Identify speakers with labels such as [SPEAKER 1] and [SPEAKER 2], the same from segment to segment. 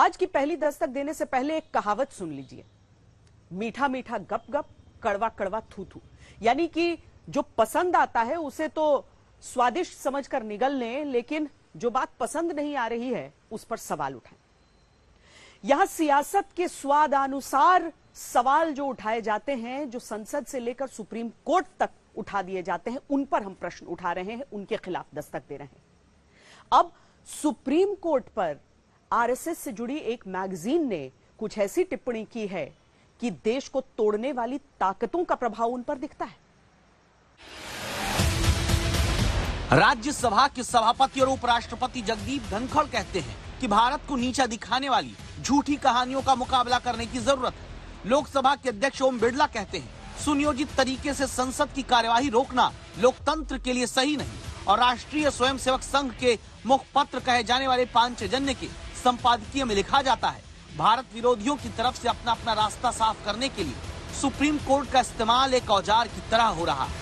[SPEAKER 1] आज की पहली दस्तक देने से पहले एक कहावत सुन लीजिए, मीठा मीठा गप गप, कड़वा कड़वा थू थू। यानी कि जो पसंद आता है उसे तो स्वादिष्ट समझकर निगल लें, लेकिन जो बात पसंद नहीं आ रही है उस पर सवाल उठाएं। यहां सियासत के स्वादानुसार सवाल जो उठाए जाते हैं, जो संसद से लेकर सुप्रीम कोर्ट तक उठा दिए जाते हैं, उन पर हम प्रश्न उठा रहे हैं, उनके खिलाफ दस्तक दे रहे हैं। अब सुप्रीम कोर्ट पर आरएसएस से जुड़ी एक मैगजीन ने कुछ ऐसी टिप्पणी की है कि देश को तोड़ने वाली ताकतों का प्रभाव उन पर दिखता है।
[SPEAKER 2] राज्यसभा के सभापति और उपराष्ट्रपति जगदीप धनखड़ कहते हैं कि भारत को नीचा दिखाने वाली झूठी कहानियों का मुकाबला करने की जरूरत है। लोकसभा के अध्यक्ष ओम बिरला कहते हैं, सुनियोजित तरीके से संसद की कार्यवाही रोकना लोकतंत्र के लिए सही नहीं। और राष्ट्रीय स्वयंसेवक संघ के मुखपत्र कहे जाने वाले पांचजन्य के संपादकीय में लिखा जाता है, भारत विरोधियों की तरफ से अपना अपना रास्ता साफ करने के लिए सुप्रीम कोर्ट का इस्तेमाल एक औजार की तरह हो रहा है।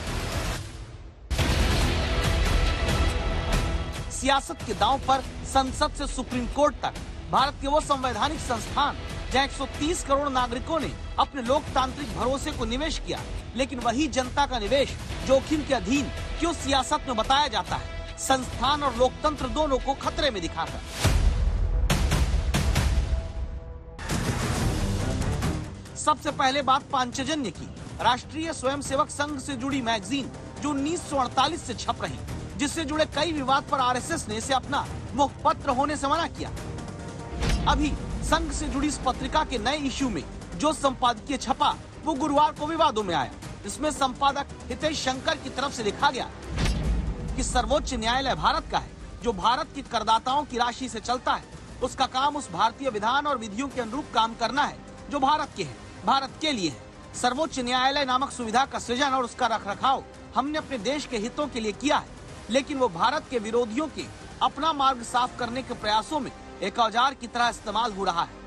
[SPEAKER 2] सियासत के दांव पर संसद से सुप्रीम कोर्ट तक भारत के वो संवैधानिक संस्थान जहां 130 करोड़ नागरिकों ने अपने लोकतांत्रिक भरोसे को निवेश किया, लेकिन वही जनता का निवेश जोखिम के अधीन क्यों सियासत में बताया जाता है, संस्थान और लोकतंत्र दोनों को खतरे में दिखाकर। सबसे पहले बात पांचजन्य की। राष्ट्रीय स्वयंसेवक संघ से जुड़ी मैगजीन जो 1948 से छप रही, जिससे जुड़े कई विवाद पर आरएसएस ने इसे अपना मुखपत्र होने से मना किया। अभी संघ से जुड़ी इस पत्रिका के नए इश्यू में जो संपादकीय छपा वो गुरुवार को विवादों में आया। इसमें संपादक हितेश शंकर की तरफ से लिखा गया कि सर्वोच्च न्यायालय भारत का है, जो भारत के करदाताओं की राशि से चलता है। उसका काम उस भारतीय विधान और विधियों के अनुरूप काम करना है जो भारत के है, भारत के लिए है। सर्वोच्च न्यायालय नामक सुविधा का सृजन और उसका रखरखाव हमने अपने देश के हितों के लिए किया है, लेकिन वो भारत के विरोधियों के अपना मार्ग साफ करने के प्रयासों में एक औजार की तरह इस्तेमाल हो रहा है।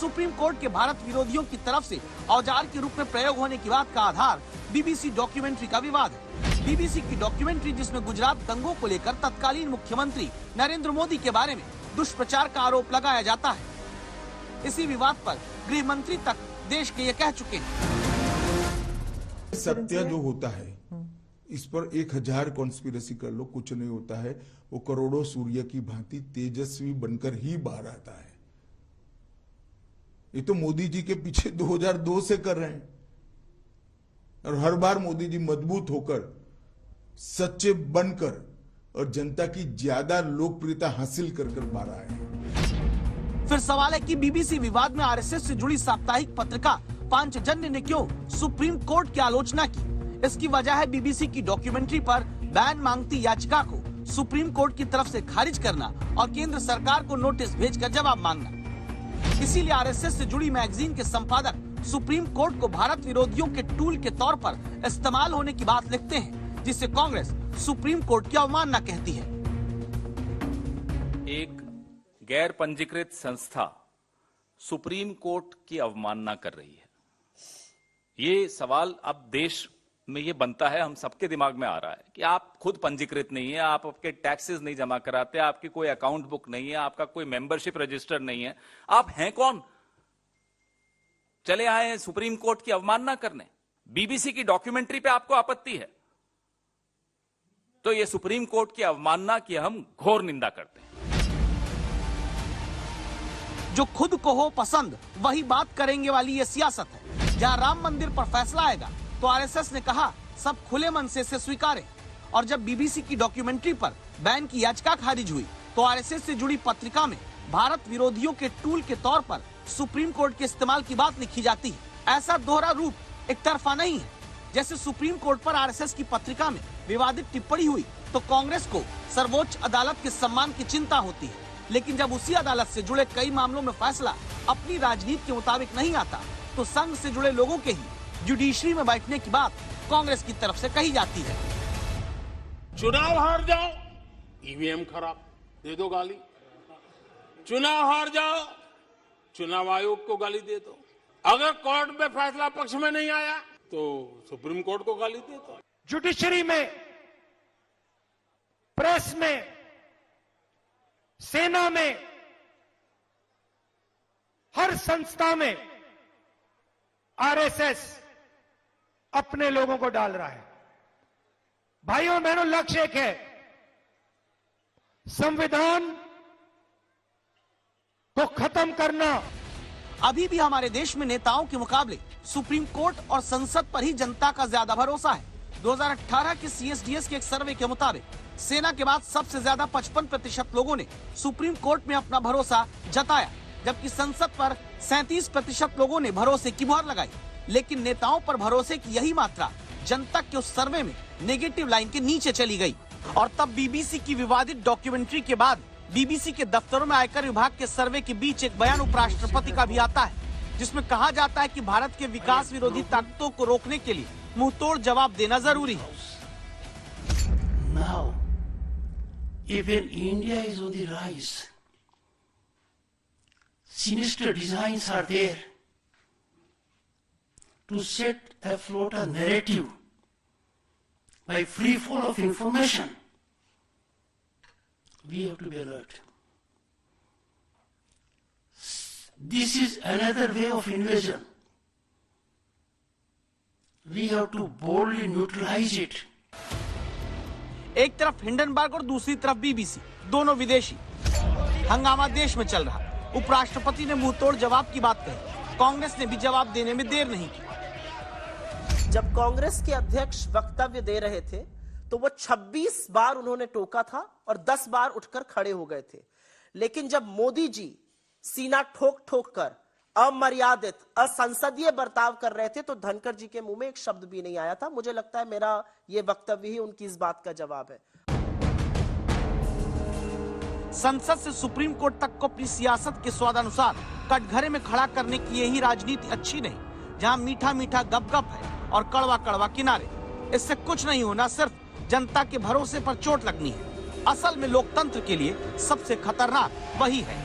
[SPEAKER 2] सुप्रीम कोर्ट के भारत विरोधियों की तरफ से औजार के रूप में प्रयोग होने की बात का आधार बीबीसी डॉक्यूमेंट्री का विवाद है। बीबीसी की डॉक्यूमेंट्री जिसमें गुजरात दंगों को लेकर तत्कालीन मुख्यमंत्री नरेंद्र मोदी के बारे में दुष्प्रचार का आरोप लगाया जाता है। इसी विवाद पर गृह मंत्री तक देश के ये कह चुके हैं,
[SPEAKER 3] सत्य जो होता है इस पर 1000 कॉन्स्पिरेसी कर लो, कुछ नहीं होता है। वो करोड़ों सूर्य की भांति तेजस्वी बनकर ही बाहर आता है। ये तो मोदी जी के पीछे 2002 से कर रहे हैं और हर बार मोदी जी मजबूत होकर, सच्चे बनकर और जनता की ज्यादा लोकप्रियता हासिल कर बाहर आए।
[SPEAKER 2] फिर सवाल है कि बीबीसी विवाद में आरएसएस से जुड़ी साप्ताहिक पत्रिका पांचजन्य ने क्यों सुप्रीम कोर्ट की आलोचना की। इसकी वजह है बीबीसी की डॉक्यूमेंट्री पर बैन मांगती याचिका को सुप्रीम कोर्ट की तरफ से खारिज करना और केंद्र सरकार को नोटिस भेजकर जवाब मांगना। इसीलिए आरएसएस से जुड़ी मैगजीन के संपादक सुप्रीम कोर्ट को भारत विरोधियों के टूल के तौर पर इस्तेमाल होने की बात लिखते हैं, जिसे कांग्रेस सुप्रीम कोर्ट की अवमानना कहती है।
[SPEAKER 4] एक गैर पंजीकृत संस्था सुप्रीम कोर्ट की अवमानना कर रही है। ये सवाल अब देश में ये बनता है, हम सबके दिमाग में आ रहा है कि आप खुद पंजीकृत नहीं है, आप आपके टैक्सेस नहीं जमा कराते, आपकी कोई अकाउंट बुक नहीं है, आपका कोई मेंबरशिप रजिस्टर नहीं है, आप हैं कौन? चले आए हैं सुप्रीम कोर्ट की अवमानना करने। बीबीसी की डॉक्यूमेंट्री पे आपको आपत्ति है, तो ये सुप्रीम कोर्ट की अवमानना की हम घोर निंदा करते हैं।
[SPEAKER 2] जो खुद को हो पसंद वही बात करेंगे वाली ये सियासत है। जहां राम मंदिर पर फैसला आएगा तो आरएसएस ने कहा सब खुले मन से इसे स्वीकारें, और जब बीबीसी की डॉक्यूमेंट्री पर बैन की याचिका खारिज हुई तो आरएसएस से जुड़ी पत्रिका में भारत विरोधियों के टूल के तौर पर सुप्रीम कोर्ट के इस्तेमाल की बात लिखी जाती है। ऐसा दोहरा रूप एक तरफा नहीं है। जैसे सुप्रीम कोर्ट पर आरएसएस की पत्रिका में विवादित टिप्पणी हुई तो कांग्रेस को सर्वोच्च अदालत के सम्मान की चिंता होती है, लेकिन जब उसी अदालत से जुड़े कई मामलों में फैसला अपनी राजनीति के मुताबिक नहीं आता तो संघ से जुड़े लोगों के ही जुडिशरी में बैठने की बात कांग्रेस की तरफ से कही जाती है।
[SPEAKER 5] चुनाव हार जाओ, ईवीएम खराब, दे दो गाली। चुनाव हार जाओ, चुनाव आयोग को गाली दे दो। अगर कोर्ट में फैसला पक्ष में नहीं आया तो सुप्रीम कोर्ट को गाली दे दो।
[SPEAKER 6] जुडिशरी में, प्रेस में, सेना में हर संस्था में आरएसएस अपने लोगों को डाल रहा है। भाइयों और बहनों, लक्ष्य एक है, संविधान को खत्म करना।
[SPEAKER 2] अभी भी हमारे देश में नेताओं के मुकाबले सुप्रीम कोर्ट और संसद पर ही जनता का ज्यादा भरोसा है। 2018 के CSDS के एक सर्वे के मुताबिक सेना के बाद सबसे ज्यादा 55% लोगों ने सुप्रीम कोर्ट में अपना भरोसा जताया, जबकि संसद पर 37% लोगों ने भरोसे की मुहर लगाई। लेकिन नेताओं पर भरोसे की यही मात्रा जनता के उस सर्वे में नेगेटिव लाइन के नीचे चली गई। और तब BBC की विवादित डॉक्यूमेंट्री के बाद BBC के दफ्तरों में आयकर विभाग के सर्वे के बीच एक बयान उपराष्ट्रपति का भी आता है, जिसमें कहा जाता है कि भारत के विकास विरोधी ताकतों को रोकने के लिए मुंहतोड़ जवाब देना जरूरी है।
[SPEAKER 7] Now, even India is on the rise. Sinister designs are there to set afloat a narrative by free fall of information. We have to be alert. This is another way of invasion. We have to boldly neutralize it.
[SPEAKER 2] एक तरफ Hindenburg और दूसरी तरफ BBC, दोनों विदेशी। हंगामा देश में चल रहा। उपराष्ट्रपति ने मुंहतोड़ जवाब की बात कही, कांग्रेस ने भी जवाब देने में देर नहीं की।
[SPEAKER 8] जब कांग्रेस के अध्यक्ष वक्तव्य दे रहे थे तो वो 26 बार उन्होंने टोका था और 10 बार उठकर खड़े हो गए थे। लेकिन जब मोदी जी सीना ठोक ठोक कर अमर्यादित असंसदीय बर्ताव कर रहे थे तो धनखड़ जी के मुंह में एक शब्द भी नहीं आया था। मुझे लगता है मेरा ये वक्तव्य ही उनकी इस बात का जवाब है।
[SPEAKER 2] संसद से सुप्रीम कोर्ट तक को अपनी सियासत के स्वादानुसार कटघरे में खड़ा करने की यही राजनीति अच्छी नहीं, जहां मीठा मीठा गपगप है और कड़वा कड़वा किनारे। इससे कुछ नहीं होना, सिर्फ जनता के भरोसे पर चोट लगनी है। असल में लोकतंत्र के लिए सबसे खतरनाक वही है।